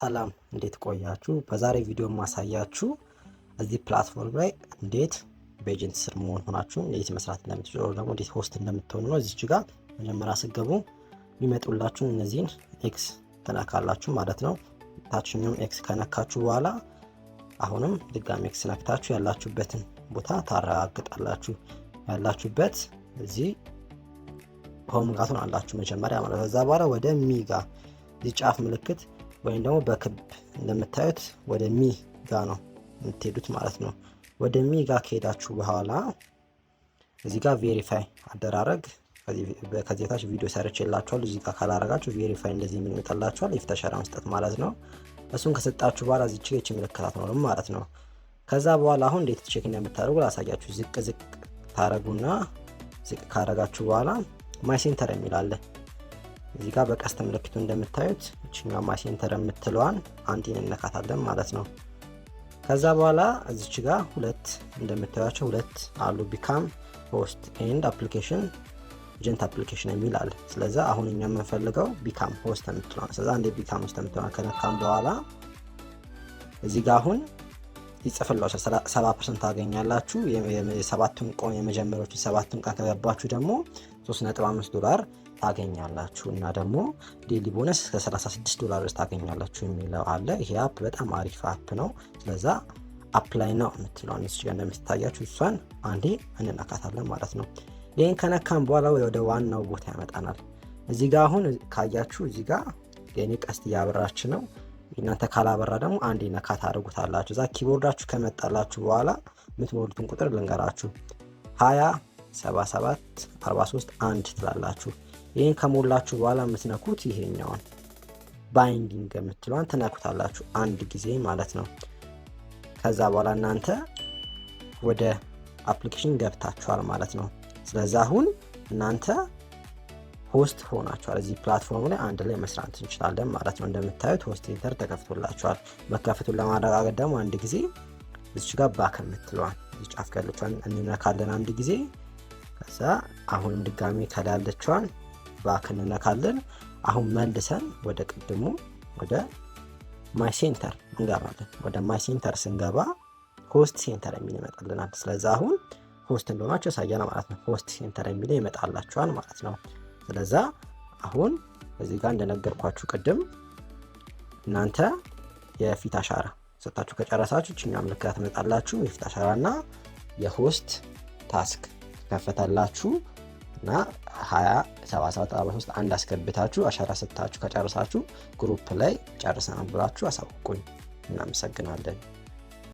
ሰላም እንዴት ቆያችሁ? በዛሬ ቪዲዮ ማሳያችሁ እዚህ ፕላትፎርም ላይ እንዴት በኤጀንት ስር መሆን ሆናችሁ እንዴት መስራት እንደምትችሉ ደግሞ እንዴት ሆስት እንደምትሆኑ ነው። እዚች ጋር መጀመሪያ ስትገቡ የሚመጡላችሁ እነዚህን ኤክስ ተነካላችሁ ማለት ነው። ታችኛው ኤክስ ከነካችሁ በኋላ አሁንም ድጋሚ ኤክስ ነክታችሁ ያላችሁበትን ቦታ ታረጋግጣላችሁ። ያላችሁበት እዚህ ሆም ጋር ትሆናላችሁ መጀመሪያ ማለት ነው። ከዛ በኋላ ወደ ሚጋ እዚህ ጫፍ ምልክት ወይም ደግሞ በክብ እንደምታዩት ወደ ሚ ጋር ነው የምትሄዱት ማለት ነው። ወደ ሚ ጋር ከሄዳችሁ በኋላ እዚህ ጋር ቬሪፋይ አደራረግ ከዚህ ታች ቪዲዮ ሰርቼላችኋለሁ። እዚህ ጋር ካላረጋችሁ ቬሪፋይ እንደዚህ ምን ይመጣላችኋል? የፍተሻ መስጠት ማለት ነው። እሱን ከሰጣችሁ በኋላ እዚህ ቼክ ምልክታት ነው ማለት ነው። ከዛ በኋላ አሁን እንዴት ቼክ እንደምታደርጉ ላሳያችሁ። ዝቅ ታረጉና ዝቅ ካረጋችሁ በኋላ ማይ ሴንተር የሚል አለ። እዚህ ጋር በቀስት ምልክቱ እንደምታዩት እቺኛው ማይ ሴንተር የምትለዋን አንቲን እንነካታለን ማለት ነው። ከዛ በኋላ እዚች ጋር ሁለት እንደምታዩቸው ሁለት አሉ፣ ቢካም ሆስት ኤንድ አፕሊኬሽን ኤጀንት አፕሊኬሽን የሚል አለ። ስለዚህ አሁን እኛ የምንፈልገው ቢካም ሆስት የምትለዋን። ስለዚህ አንዴ ቢካም ሆስት የምትለዋን ከነካም በኋላ እዚህ ጋር አሁን ይጽፍላችሁ 70% ታገኛላችሁ። የሰባቱን ቀን የመጀመሪያዎቹ 7 ቀን ከገባችሁ ደግሞ $3.5 ታገኛላችሁ እና ደግሞ ዴሊ ቦነስ እስከ $36 ታገኛላችሁ የሚለው አለ። ይሄ አፕ በጣም አሪፍ አፕ ነው። ስለዛ አፕላይ ነው የምትለውን እዚህ ጋር እንደምትታያችሁ እሷን አንዴ እንነካታለን ማለት ነው። ይሄን ከነካን በኋላ ወደ ዋናው ቦታ ያመጣናል። እዚህ ጋር አሁን ካያችሁ እዚህ ጋር የኔ ቀስት እያበራች ነው። እናንተ ካላበራ ደግሞ አንዴ ነካ ታደርጉታላችሁ። እዛ ኪቦርዳችሁ ከመጣላችሁ በኋላ የምትሞሉትን ቁጥር ልንገራችሁ 20 77 43 1 ትላላችሁ። ይሄን ከሞላችሁ በኋላ የምትነኩት ይሄኛውን ባይንዲንግ የምትለዋን ትነኩታላችሁ አንድ ጊዜ ማለት ነው። ከዛ በኋላ እናንተ ወደ አፕሊኬሽን ገብታችኋል ማለት ነው። ስለዚህ አሁን እናንተ ሆስት ሆናችኋል። እዚህ ፕላትፎርም ላይ አንድ ላይ መስራት እንችላለን ማለት ነው። እንደምታዩት ሆስት ሴንተር ተከፍቶላችኋል። መከፈቱን ለማረጋገጥ ደግሞ አንድ ጊዜ እዚህ ጋር ባክ የምትለዋን እዚህ ጫፍ ያለችዋን እንነካለን አንድ ጊዜ። ከዛ አሁንም ድጋሚ ከላለችዋን ባክ እንነካለን። አሁን መልሰን ወደ ቅድሙ ወደ ማይ ሴንተር እንገባለን። ወደ ማይ ሴንተር ስንገባ ሆስት ሴንተር የሚል ይመጣልናል። ስለዚህ አሁን ሆስት እንደሆናችሁ ያሳየናል ማለት ነው። ሆስት ሴንተር የሚል ይመጣላችኋል ማለት ነው። ስለዛ አሁን እዚህ ጋር እንደነገርኳችሁ ቅድም እናንተ የፊት አሻራ ሰጣችሁ ከጨረሳችሁ እቺኛው ምልክት ትመጣላችሁ። የፊት አሻራና የሆስት ታስክ ከፈታላችሁ እና 20 77 43 1 አስገብታችሁ አሻራ ሰጣችሁ ከጨረሳችሁ ግሩፕ ላይ ጨርሰናል ብላችሁ አሳውቁኝ። እናመሰግናለን።